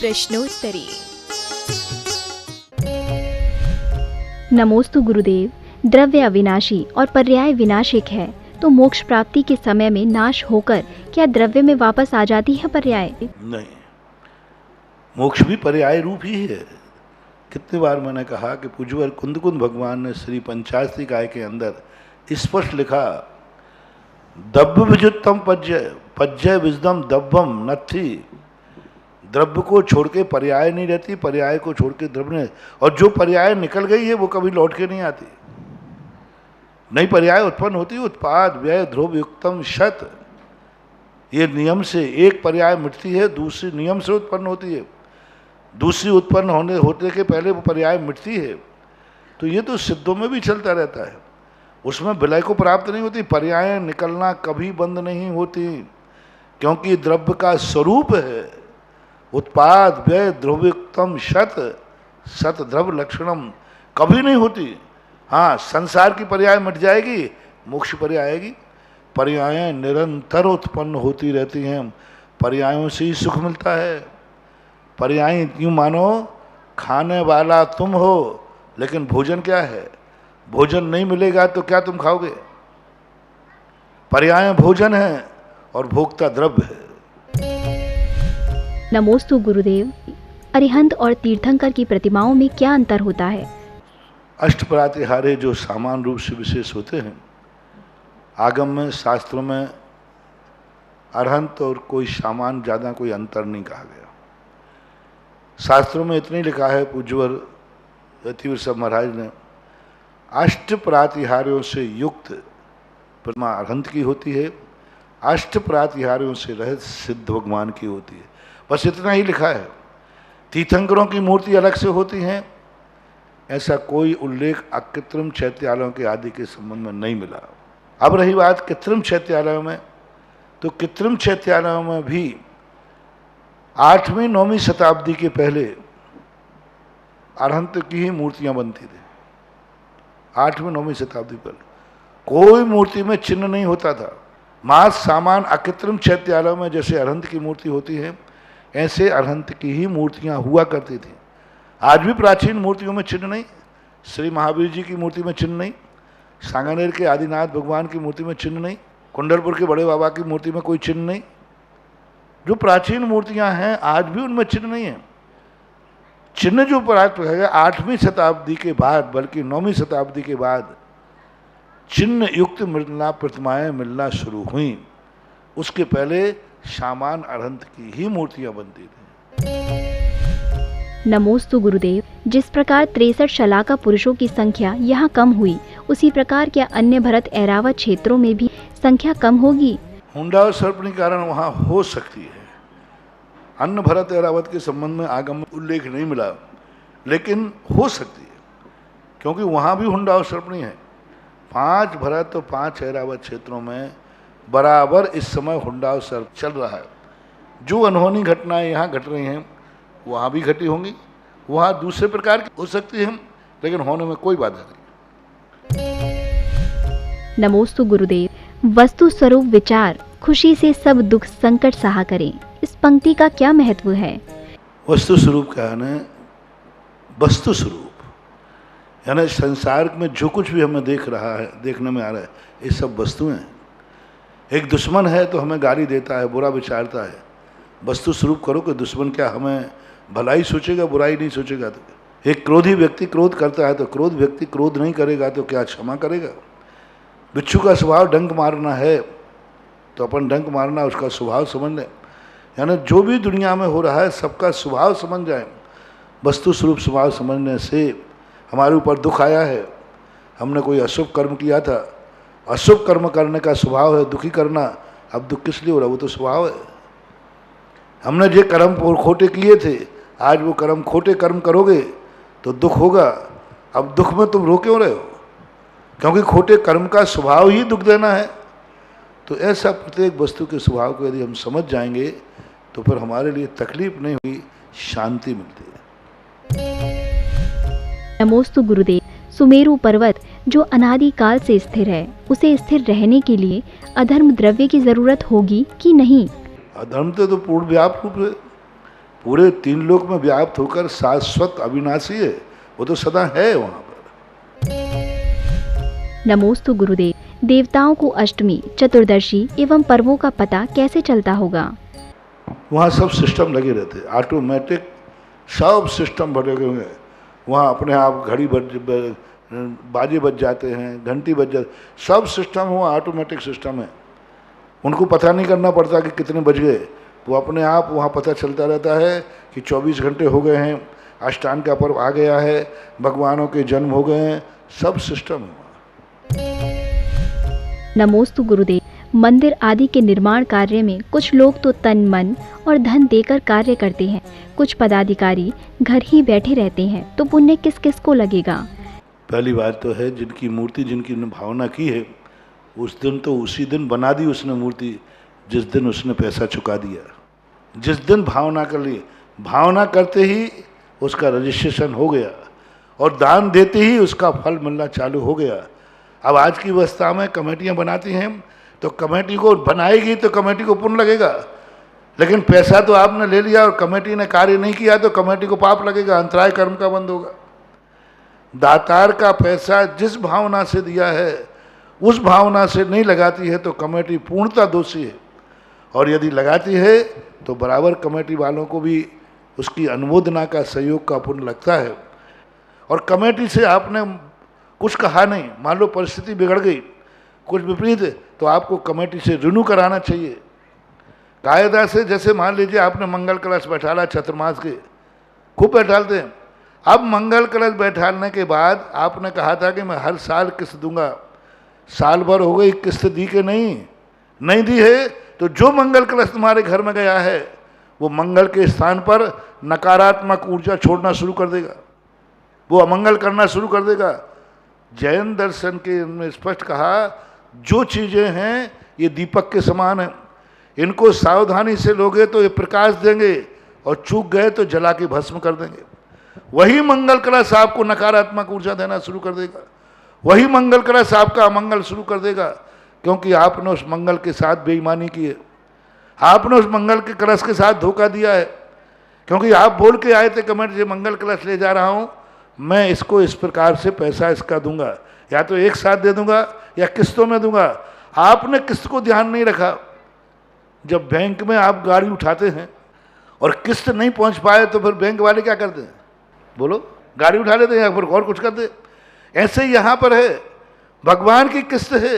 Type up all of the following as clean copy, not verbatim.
प्रश्नोत्तरी। नमोस्तु गुरुदेव। द्रव्य अविनाशी और पर्याय विनाशिक है, तो मोक्ष प्राप्ति के समय में नाश होकर क्या द्रव्य में वापस आ जाती है पर्याय? नहीं, मोक्ष भी पर्याय रूप ही है। कितनी बार मैंने कहा कि पूज्यवर कुंदकुंद भगवान ने श्री पंचाशरी गाय के अंदर स्पष्ट लिखा, दब्ब विजुत्तम पज्जय विजदम दब्बम नथी। द्रव्य को छोड़ के पर्याय नहीं रहती, पर्याय को छोड़ के द्रव्य नहीं, और जो पर्याय निकल गई है वो कभी लौट के नहीं आती। नई पर्याय उत्पन्न होती है, उत्पाद व्यय ध्रुव युक्तम शत। ये नियम से एक पर्याय मिटती है, दूसरी नियम से उत्पन्न होती है, दूसरी उत्पन्न होते के पहले वो पर्याय मिटती है। तो ये तो सिद्धों में भी चलता रहता है, उसमें विलय को प्राप्त नहीं होती। पर्याय निकलना कभी बंद नहीं होती, क्योंकि द्रव्य का स्वरूप है उत्पाद व्यय ध्रुवयुक्तम शत। शत द्रव्य लक्षणम कभी नहीं होती। हाँ, संसार की पर्याय मिट जाएगी, मोक्ष पर्याय आएगी। पर्यायें निरंतर उत्पन्न होती रहती हैं, पर्यायों से ही सुख मिलता है। पर्याय यूँ मानो खाने वाला तुम हो, लेकिन भोजन क्या है? भोजन नहीं मिलेगा तो क्या तुम खाओगे? पर्याय भोजन है और भोक्ता द्रव्य है। नमोस्तु गुरुदेव। अरिहंत और तीर्थंकर की प्रतिमाओं में क्या अंतर होता है? अष्टप्रातिहार्य जो सामान्य रूप से विशेष होते हैं, आगम में शास्त्रों में अरहंत और कोई सामान ज़्यादा कोई अंतर नहीं कहा गया। शास्त्रों में इतनी लिखा है, पूज्यवर यतिवर सब महाराज ने, अष्ट प्रातिहार्यों से युक्त प्रतिमा अरहंत की होती है, अष्ट प्रातिहार्यों से रहित सिद्ध भगवान की होती है। बस इतना ही लिखा है। तीर्थंकरों की मूर्ति अलग से होती हैं, ऐसा कोई उल्लेख अकृत्रिम चैत्यालयों के आदि के संबंध में नहीं मिला। अब रही बात कृत्रिम चैत्यालयों में, तो कृत्रिम चैत्यालयों में भी 8वीं-9वीं शताब्दी के पहले अरहंत की ही मूर्तियां बनती थी। 8वीं-9वीं शताब्दी पर कोई मूर्ति में चिन्ह नहीं होता था। मास सामान अकृत्रिम चैत्यालयों में जैसे अरहंत की मूर्ति होती है, ऐसे अरहंत की ही मूर्तियां हुआ करती थी। आज भी प्राचीन मूर्तियों में चिन्ह नहीं, श्री महावीर जी की मूर्ति में चिन्ह नहीं, सांगानेर के आदिनाथ भगवान की मूर्ति में चिन्ह नहीं, कुंडलपुर के बड़े बाबा की मूर्ति में कोई चिन्ह नहीं। जो प्राचीन मूर्तियां हैं आज भी उनमें चिन्ह नहीं है। चिन्ह जो प्राप्त है 8वीं शताब्दी के बाद, बल्कि 9वीं शताब्दी के बाद चिन्ह युक्त मिलना, प्रतिमाएं मिलना शुरू हुई। उसके पहले सामान अरहंत की ही मूर्तियां बनती थी। नमोस्तु गुरुदेव। जिस प्रकार 63 शलाका पुरुषों की संख्या यहाँ कम हुई, उसी प्रकार क्या अन्य भरत ऐरावत क्षेत्रों में भी संख्या कम होगी? हुंडा और सर्पणी कारण वहाँ हो सकती है। अन्य भरत ऐरावत के संबंध में आगम में उल्लेख नहीं मिला, लेकिन हो सकती है, क्योंकि वहाँ भी हुंडा और सर्पणी है। 5 भरत और 5 ऐरावत क्षेत्रों में बराबर इस समय हुंडा और सर्प चल रहा है। जो अनहोनी घटनाएं यहाँ घट रही हैं वहाँ भी घटी होंगी, वहाँ दूसरे प्रकार की हो सकती है, लेकिन होने में कोई बाधा नहीं। नमोस्तु गुरुदेव। वस्तु स्वरूप विचार, खुशी से सब दुख संकट सहा करें, इस पंक्ति का क्या महत्व है? वस्तु स्वरूप क्या है ना? वस्तु स्वरूप यानी संसार में जो कुछ भी हमें देखने में आ रहा है, ये सब वस्तुएं हैं। एक दुश्मन है तो हमें गाली देता है, बुरा विचारता है। वस्तु स्वरूप करो कि दुश्मन क्या हमें भलाई सोचेगा, बुराई नहीं सोचेगा? तो एक क्रोधी व्यक्ति क्रोध करता है तो क्रोध व्यक्ति क्रोध नहीं करेगा तो क्या क्षमा करेगा? बिच्छू का स्वभाव डंक मारना है तो अपन डंक मारना उसका स्वभाव समझ लें। यानी जो भी दुनिया में हो रहा है सबका स्वभाव समझ जाए। वस्तु स्वरूप स्वभाव समझने से हमारे ऊपर दुख आया है, हमने कोई अशुभ कर्म किया था, अशुभ कर्म करने का स्वभाव है दुखी करना। अब दुख किस लिए हो रहा? वो तो स्वभाव है। हमने जो कर्म खोटे किए थे, आज वो खोटे कर्म करोगे तो दुख होगा। अब दुख में तुम रो क्यों रहे हो? क्योंकि खोटे कर्म का स्वभाव ही दुख देना है। तो ऐसा प्रत्येक वस्तु के स्वभाव को यदि हम समझ जाएंगे तो फिर हमारे लिए तकलीफ नहीं हुई, शांति मिलती है। नमोस्तु गुरुदेव। सुमेरु पर्वत जो अनादि काल से स्थिर है, उसे स्थिर रहने के लिए अधर्म द्रव्य की जरूरत होगी कि नहीं? अधर्म तो पूर्ण व्याप रूप है, पूरे 3 लोक में व्याप्त होकर शाश्वत अविनाशी है, वो तो सदा है वहाँ पर। नमोस्तु गुरुदेव। देवताओं को अष्टमी, चतुर्दशी एवं पर्वों का पता कैसे चलता होगा? वहाँ सब सिस्टम लगे रहते, ऑटोमेटिक सब सिस्टम भरे हुए हैं। वहाँ अपने आप घड़ी बाजे बज जाते हैं, घंटी बज जाते, सब सिस्टम वहाँ ऑटोमेटिक सिस्टम है। उनको पता नहीं करना पड़ता कि कितने बज गए, वो अपने आप वहाँ पता चलता रहता है कि 24 घंटे हो गए हैं, अष्टांग का पर्व आ गया है, भगवानों के जन्म हो गए हैं, सब सिस्टम है। नमोस्तु गुरुदेव। मंदिर आदि के निर्माण कार्य में कुछ लोग तो तन मन और धन देकर कार्य करते हैं, कुछ पदाधिकारी घर ही बैठे रहते हैं, तो पुण्य किस किस को लगेगा? पहली बात तो है, जिनकी मूर्ति जिनकी भावना की है, उस दिन तो उसी दिन बना दी उसने मूर्ति जिस दिन उसने पैसा चुका दिया। जिस दिन भावना कर ली, भावना करते ही उसका रजिस्ट्रेशन हो गया और दान देते ही उसका फल मिलना चालू हो गया। अब आज की अवस्था में कमेटियां बनाती हैं, तो कमेटी को बनाएगी तो कमेटी को पुण्य लगेगा, लेकिन पैसा तो आपने ले लिया और कमेटी ने कार्य नहीं किया तो कमेटी को पाप लगेगा, अंतराय कर्म का बंद होगा। दातार का पैसा जिस भावना से दिया है उस भावना से नहीं लगाती है तो कमेटी पूर्णतः दोषी है, और यदि लगाती है तो बराबर कमेटी वालों को भी उसकी अनुमोदना का सहयोग का पुण्य लगता है। और कमेटी से आपने कुछ कहा नहीं, मान लो परिस्थिति बिगड़ गई, कुछ विपरीत है, तो आपको कमेटी से रिन्यू कराना चाहिए कायदा से। जैसे मान लीजिए आपने मंगल कलश बैठाला चतुर्मास के, खूब बैठालते हैं। अब मंगल कलश बैठालने के बाद आपने कहा था कि मैं हर साल किस्त दूंगा, साल भर हो गई, किस्त दी कि नहीं दी है, तो जो मंगल कलश तुम्हारे घर में गया है वो मंगल के स्थान पर नकारात्मक ऊर्जा छोड़ना शुरू कर देगा, वो अमंगल करना शुरू कर देगा। जैन दर्शन के में स्पष्ट कहा, जो चीज़ें हैं ये दीपक के समान हैं, इनको सावधानी से लोगे तो ये प्रकाश देंगे और चूक गए तो जला के भस्म कर देंगे। वही मंगल कलश आपको नकारात्मक ऊर्जा देना शुरू कर देगा, वही मंगल कलश आपका अमंगल शुरू कर देगा, क्योंकि आपने उस मंगल के साथ बेईमानी की है, आपने उस मंगल के कलश के साथ धोखा दिया है। क्योंकि आप बोल के आए थे कमेटी से मंगल कलश ले जा रहा हूँ, मैं इसको इस प्रकार से पैसा इसका दूंगा, या तो एक साथ दे दूंगा या किस्तों में दूंगा। आपने किस्त को ध्यान नहीं रखा। जब बैंक में आप गाड़ी उठाते हैं और किस्त नहीं पहुंच पाए तो फिर बैंक वाले क्या करते हैं? बोलो, गाड़ी उठा लेते हैं या फिर और कुछ करते। ऐसे ही यहाँ पर है, भगवान की किस्त है।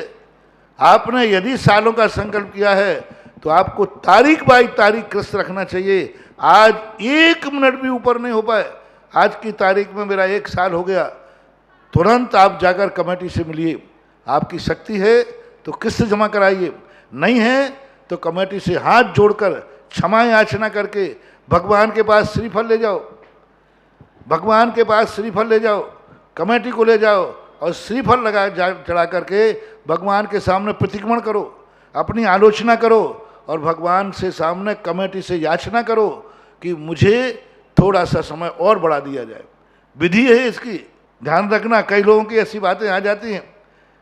आपने यदि सालों का संकल्प किया है तो आपको तारीख बाई तारीख किस्त रखना चाहिए। आज 1 मिनट भी ऊपर नहीं हो पाए, आज की तारीख में मेरा 1 साल हो गया, तुरंत आप जाकर कमेटी से मिलिए। आपकी शक्ति है तो किस्त जमा कराइए, नहीं है तो कमेटी से हाथ जोड़कर क्षमा याचना करके भगवान के पास श्रीफल ले जाओ, भगवान के पास श्रीफल ले जाओ, कमेटी को ले जाओ और श्रीफल लगा चढ़ा करके भगवान के सामने प्रतिक्रमण करो, अपनी आलोचना करो और भगवान से सामने कमेटी से याचना करो कि मुझे थोड़ा सा समय और बढ़ा दिया जाए। विधि है इसकी, ध्यान रखना। कई लोगों की ऐसी बातें आ जाती हैं,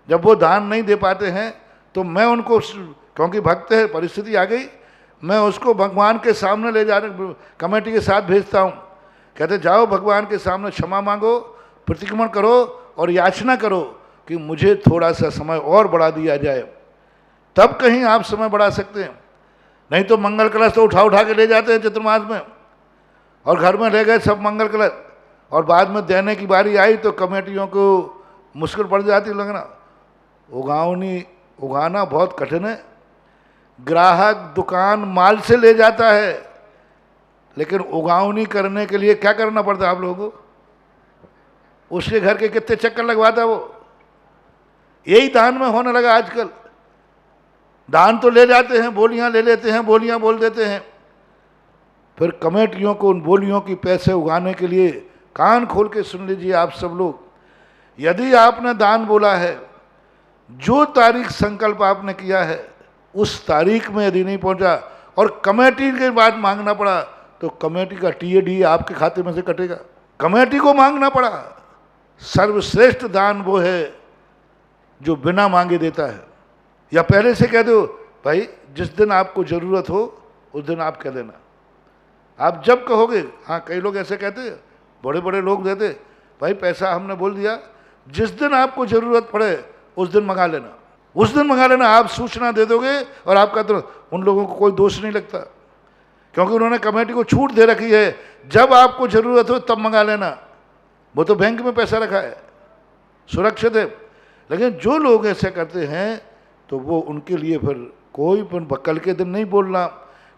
जब वो दान नहीं दे पाते हैं तो मैं उनको, क्योंकि भक्त है, परिस्थिति आ गई, मैं उसको भगवान के सामने ले जाने कमेटी के साथ भेजता हूँ। कहते जाओ भगवान के सामने क्षमा मांगो, प्रतिक्रमण करो और याचना करो कि मुझे थोड़ा सा समय और बढ़ा दिया जाए, तब कहीं आप समय बढ़ा सकते हैं। नहीं तो मंगल कलश तो उठा के ले जाते हैं चतुर्मास में और घर में ले गए सब मंगल कलश, और बाद में देने की बारी आई तो कमेटियों को मुश्किल पड़ जाती लगना। उगाना बहुत कठिन है। ग्राहक दुकान माल से ले जाता है, लेकिन उगावनी करने के लिए क्या करना पड़ता है आप लोगों को? उसके घर के कितने चक्कर लगवाता है वो। यही दान में होने लगा आजकल। दान तो ले जाते हैं, बोलियां ले लेते हैं, बोलियां बोल देते हैं, फिर कमेटियों को उन बोलियों की पैसे उगाने के लिए कान खोल के सुन लीजिए आप सब लोग। यदि आपने दान बोला है, जो तारीख संकल्प आपने किया है उस तारीख में यदि नहीं पहुंचा और कमेटी के बाद मांगना पड़ा तो कमेटी का टीएडी आपके खाते में से कटेगा। कमेटी को मांगना पड़ा। सर्वश्रेष्ठ दान वो है जो बिना मांगे देता है। या पहले से कह दो भाई, जिस दिन आपको जरूरत हो उस दिन आप कह देना, आप जब कहोगे, हाँ कई लोग ऐसे कहते, बड़े बड़े लोग देते, भाई पैसा हमने बोल दिया, जिस दिन आपको ज़रूरत पड़े उस दिन मंगा लेना, उस दिन मंगा लेना। आप सूचना दे दोगे और आपका तो उन लोगों को कोई दोष नहीं लगता, क्योंकि उन्होंने कमेटी को छूट दे रखी है, जब आपको ज़रूरत हो तब मंगा लेना। वो तो बैंक में पैसा रखा है, सुरक्षित है। लेकिन जो लोग ऐसे करते हैं तो वो उनके लिए फिर कोई कल के दिन नहीं बोलना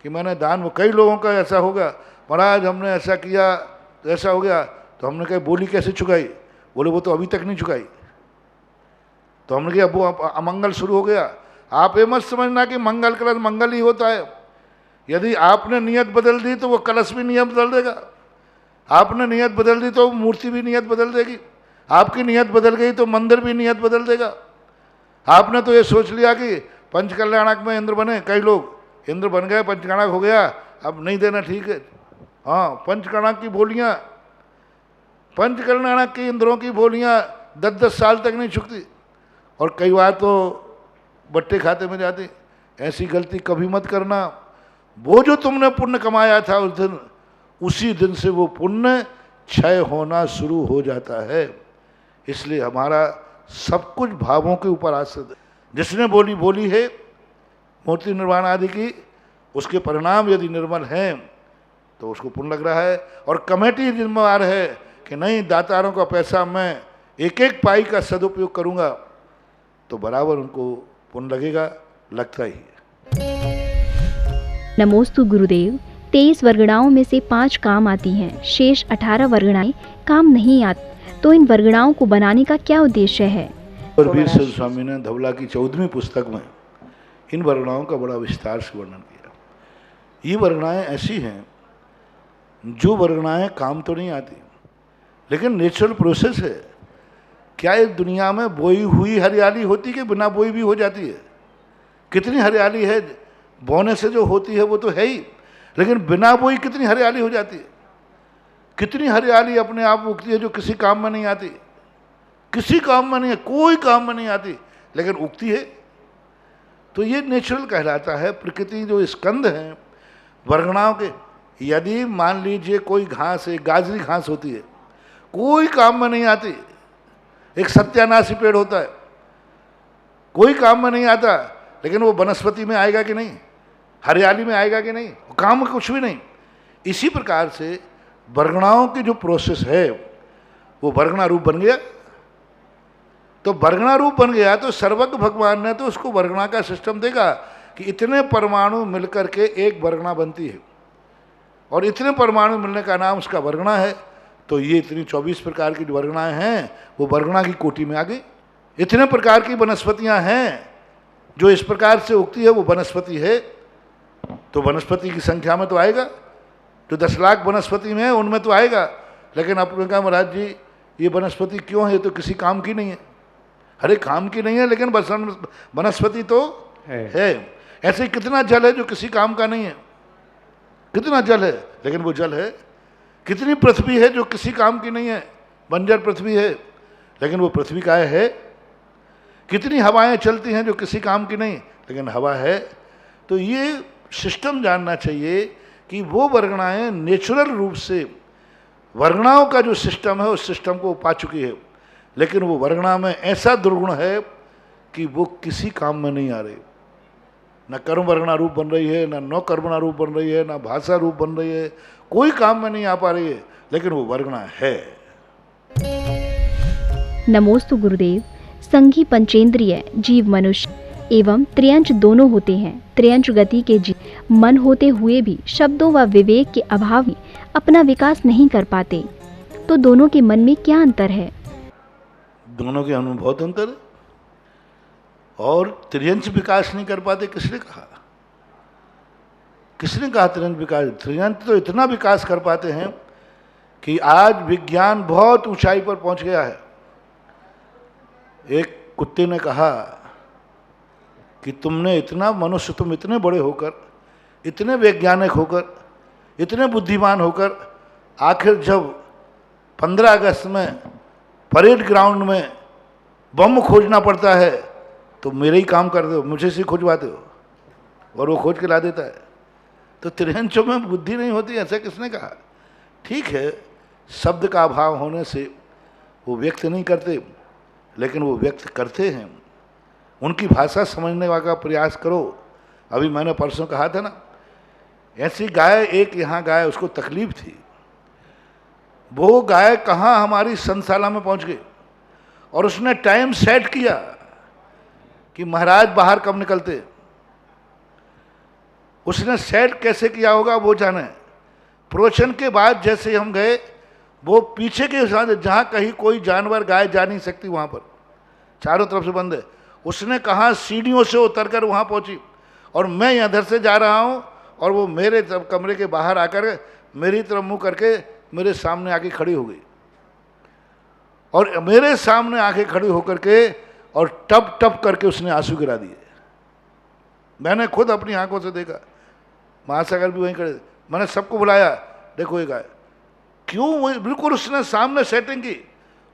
कि मैंने दान, वो कई लोगों का ऐसा होगा, महाराज हमने ऐसा किया तो ऐसा हो गया, तो हमने कहा बोली कैसे चुकाई? बोले वो तो अभी तक नहीं चुकाई। तो हमने कहा वो अमंगल शुरू हो गया। आप ये मत समझना कि मंगल कलश मंगल ही होता है। यदि आपने नियत बदल दी तो वो कलश भी नियत बदल देगा, आपने नियत बदल दी तो मूर्ति भी नियत बदल देगी, आपकी नियत बदल गई तो मंदिर भी नियत बदल देगा। आपने तो ये सोच लिया कि पंचकल्याणक में इंद्र बने, कई लोग इंद्र बन गए, पंचकल्याणक हो गया, अब नहीं देना ठीक है। हाँ, पंचकल्याणक की बोलियाँ, पंचकल्याणक की इंद्रों की बोलियाँ 10-10 साल तक नहीं चुकती, और कई बार तो बट्टे खाते में जाती। ऐसी गलती कभी मत करना। वो जो तुमने पुण्य कमाया था उस दिन, उसी दिन से वो पुण्य क्षय होना शुरू हो जाता है। इसलिए हमारा सब कुछ भावों के ऊपर आश्रित है। जिसने बोली बोली है मूर्ति निर्माण आदि की, उसके परिणाम यदि निर्मल हैं तो उसको पुण्य लग रहा है। और कमेटी जिम्मेवार है कि नहीं, दातारों का पैसा मैं एक एक पाई का सदुपयोग करूँगा, तो बराबर उनको पुण्य लगेगा, लगता ही है। नमोस्तु गुरुदेव। 23 वर्गणाओं में से 5 काम आती हैं, शेष 18 वर्गणाएं काम नहीं आती, तो इन वर्गणाओं को बनाने का क्या उद्देश्य है? और वीर सिंह स्वामी ने धवला की 14वीं पुस्तक में इन वर्गणाओं का बड़ा विस्तार से वर्णन किया। ये वर्गणाएं ऐसी हैं, जो वर्गणाएं काम तो नहीं आती, लेकिन नेचुरल प्रोसेस है। क्या इस दुनिया में बोई हुई हरियाली होती कि बिना बोई भी हो जाती है? कितनी हरियाली है, बोने से जो होती है वो तो है ही, लेकिन बिना बोई कितनी हरियाली हो जाती है। कितनी हरियाली अपने आप उगती है जो किसी काम में नहीं आती, किसी काम में नहीं है, कोई काम में नहीं आती, लेकिन उगती है। तो ये नेचुरल कहलाता है। प्रकृति जो स्कंद हैं वर्गणाओं के, यदि मान लीजिए कोई घास, एक गाजरी घास होती है, कोई काम में नहीं आती, एक सत्यानाशी पेड़ होता है, कोई काम में नहीं आता, लेकिन वो वनस्पति में आएगा कि नहीं, हरियाली में आएगा कि नहीं, काम में कुछ भी नहीं। इसी प्रकार से वर्गणाओं की जो प्रोसेस है वो वर्गणा रूप बन गया। तो वर्गणा रूप बन गया तो सर्वज्ञ भगवान ने तो उसको वर्गणा का सिस्टम देगा कि इतने परमाणु मिलकर के एक वर्गणा बनती है, और इतने परमाणु मिलने का नाम उसका वर्गणा है। तो ये इतनी 24 प्रकार की जो वर्गणाएं हैं वो वर्गणा की कोटि में आ गई। इतने प्रकार की वनस्पतियां हैं जो इस प्रकार से उगती है, वो वनस्पति है। तो वनस्पति की संख्या में तो आएगा, जो 10 लाख वनस्पति में है उनमें तो आएगा। लेकिन आपने कहा महाराज जी ये वनस्पति क्यों है? तो किसी काम की नहीं है। अरे काम की नहीं है, लेकिन वनस्पति तो है। ऐसे कितना जल है जो किसी काम का नहीं है, कितना जल है लेकिन वो जल है। कितनी पृथ्वी है जो किसी काम की नहीं है, बंजर पृथ्वी है, लेकिन वो पृथ्वी का है। कितनी हवाएं चलती हैं जो किसी काम की नहीं, लेकिन हवा है। तो ये सिस्टम जानना चाहिए कि वो वर्गणाएं नेचुरल रूप से, वर्गणाओं का जो सिस्टम है उस सिस्टम को पा चुकी है, लेकिन वो वर्गणा में ऐसा दुर्गुण है कि वो किसी काम में नहीं आ रही। न कर्म वर्गणा रूप बन रही है, न नौ कर्मणा रूप बन रही है, न भाषा रूप बन रही है, कोई काम में नहीं आ पा रही है, लेकिन वो वर्गणा है। नमोस्तु गुरुदेव। संघी पंचेंद्रिय जीव मनुष्य एवं त्रियंच दोनों होते हैं। त्रियंच गति के जीव मन होते हुए भी शब्दों व विवेक के अभाव में अपना विकास नहीं कर पाते, तो दोनों के मन में क्या अंतर है? दोनों के अनुभव बहुत अंतर है। और त्रियंच विकास नहीं कर पाते, किसने कहा? किसने कहा त्रियंच विकास? त्रियंच तो इतना विकास कर पाते हैं कि आज विज्ञान बहुत ऊंचाई पर पहुंच गया है। एक कुत्ते ने कहा कि तुमने इतना मनुष्य, तुम इतने बड़े होकर, इतने वैज्ञानिक होकर, इतने बुद्धिमान होकर, आखिर जब 15 अगस्त में परेड ग्राउंड में बम खोजना पड़ता है तो मेरे ही काम कर दो, मुझे से खोजवाते हो, और वो खोज के ला देता है। तो तिरहंचों में बुद्धि नहीं होती, ऐसा किसने कहा? ठीक है, शब्द का अभाव होने से वो व्यक्त नहीं करते, लेकिन वो व्यक्त करते हैं। उनकी भाषा समझने का प्रयास करो। अभी मैंने परसों कहा था ना, ऐसी गाय, एक यहाँ गाय, उसको तकलीफ थी। वो गाय कहाँ हमारी संशाला में पहुँच गई और उसने टाइम सेट किया कि महाराज बाहर कब निकलते। उसने सेट कैसे किया होगा वो जाने। प्रवचन के बाद जैसे हम गए, वो पीछे के साथ जहाँ कहीं कोई जानवर, गाय जा नहीं सकती, वहाँ पर चारों तरफ से बंद है, उसने कहा सीढ़ियों से उतरकर वहाँ पहुँची। और मैं इधर से जा रहा हूँ और वो मेरे कमरे के बाहर आकर मेरी तरफ मुँह करके मेरे सामने आके खड़ी हो गई। और मेरे सामने आके खड़ी होकर के और टप टप करके उसने आंसू गिरा दिए। मैंने खुद अपनी आंखों से देखा। महासागर भी वहीं खड़े थे। मैंने सबको बुलाया, देखो ये गाय क्यों, वही बिल्कुल उसने सामने सेटिंग की।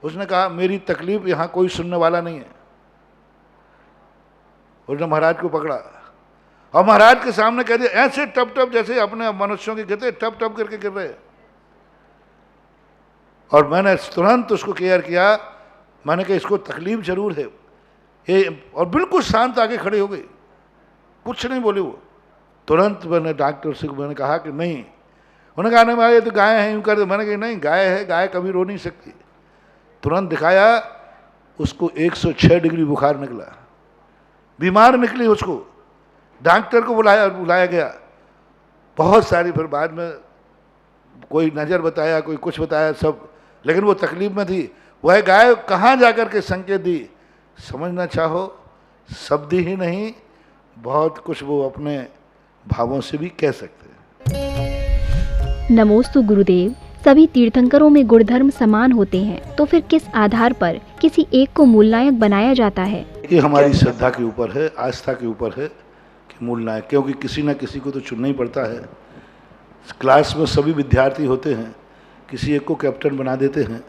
उसने कहा मेरी तकलीफ यहाँ कोई सुनने वाला नहीं है। उसने महाराज को पकड़ा और महाराज के सामने कह दिया, ऐसे टप टप जैसे अपने मनुष्यों के गिरते टप टप करके गिर रहे। और मैंने तुरंत उसको केयर किया। मैंने कहा इसको तकलीफ जरूर है ये, और बिल्कुल शांत आके खड़ी हो गई, कुछ नहीं बोली वो। तुरंत मैंने डॉक्टर से मैंने कहा कि नहीं, उन्होंने कहा नहीं ये तो गाय है, यूँ कर दे। मैंने कहा नहीं, गाय है, गाय कभी रो नहीं सकती। तुरंत दिखाया, उसको 106 डिग्री बुखार निकला, बीमार निकली। उसको डॉक्टर को बुलाया गया, बहुत सारी, फिर बाद में कोई नज़र बताया, कोई कुछ बताया, सब, लेकिन वो तकलीफ में थी। वह गाय कहाँ जाकर के संकेत दी, समझना चाहो, शब्द ही नहीं, बहुत कुछ वो अपने भावों से भी कह सकते हैं। नमोस्तु गुरुदेव। सभी तीर्थंकरों में गुणधर्म समान होते हैं, तो फिर किस आधार पर किसी एक को मूल नायक बनाया जाता है? ये हमारी श्रद्धा के ऊपर है, आस्था के ऊपर है कि मूल नायक, क्योंकि किसी न किसी को तो चुनना ही पड़ता है। क्लास में सभी विद्यार्थी होते हैं, किसी एक को कैप्टन बना देते हैं।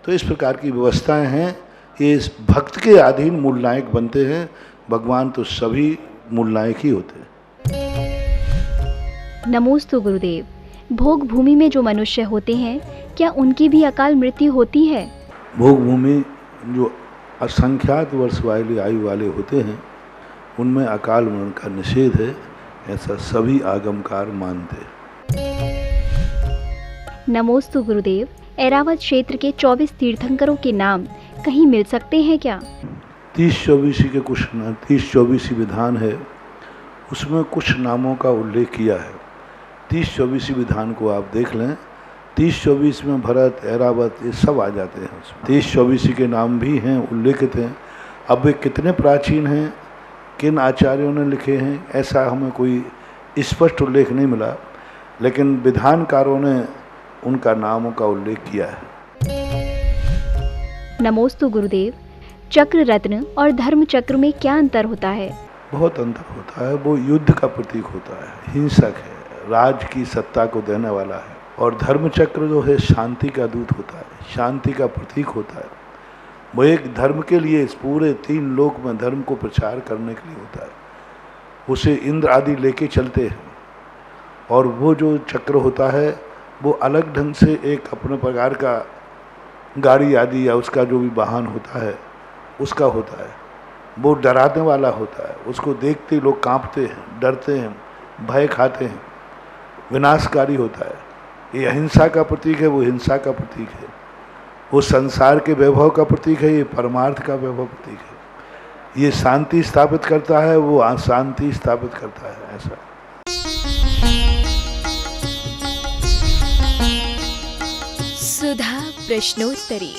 तो इस प्रकार की व्यवस्थाएं हैं। ये इस भक्त के अधीन मूल नायक बनते हैं। भगवान तो सभी मूल नायक ही होते हैं। नमोस्तु गुरुदेव। भोग भूमि में जो मनुष्य होते हैं, क्या उनकी भी अकाल मृत्यु होती है? भोग भूमि जो असंख्यात वर्ष वाली आयु वाले होते हैं, उनमें अकाल मरण का निषेध है, ऐसा सभी आगमकार मानते हैं। नमोस्तु गुरुदेव। ऐरावत क्षेत्र के 24 तीर्थंकरों के नाम कहीं मिल सकते हैं क्या? 30-24 के कुछ 30-24 विधान है, उसमें कुछ नामों का उल्लेख किया है। 30-24 विधान को आप देख लें, 30-24 में भरत, ऐरावत, ये सब आ जाते हैं उसमें। 30-24 के नाम भी हैं, उल्लेखित हैं। अब वे कितने प्राचीन हैं, किन आचार्यों ने लिखे हैं, ऐसा हमें कोई स्पष्ट उल्लेख नहीं मिला, लेकिन विधानकारों ने उनका नामों का उल्लेख किया है। नमोस्तु गुरुदेव। चक्र रत्न और धर्म चक्र में क्या अंतर होता है? बहुत अंतर होता है। वो युद्ध का प्रतीक होता है, हिंसक है, राज की सत्ता को देने वाला है। और धर्म चक्र जो है शांति का दूत होता है, शांति का प्रतीक होता है। वो एक धर्म के लिए, इस पूरे 3 लोक में धर्म को प्रचार करने के लिए होता है। उसे इंद्र आदि लेके चलते हैं। और वो जो चक्र होता है वो अलग ढंग से एक अपने प्रकार का गाड़ी आदि या उसका जो भी वाहन होता है उसका होता है। वो डराने वाला होता है, उसको देखते ही लोग कांपते हैं, डरते हैं, भय खाते हैं, विनाशकारी होता है। ये अहिंसा का प्रतीक है, वो हिंसा का प्रतीक है। वो संसार के वैभव का प्रतीक है, ये परमार्थ का वैभव प्रतीक है। ये शांति स्थापित करता है, वो अशांति स्थापित करता है। ऐसा सुधा प्रश्नोत्तरी।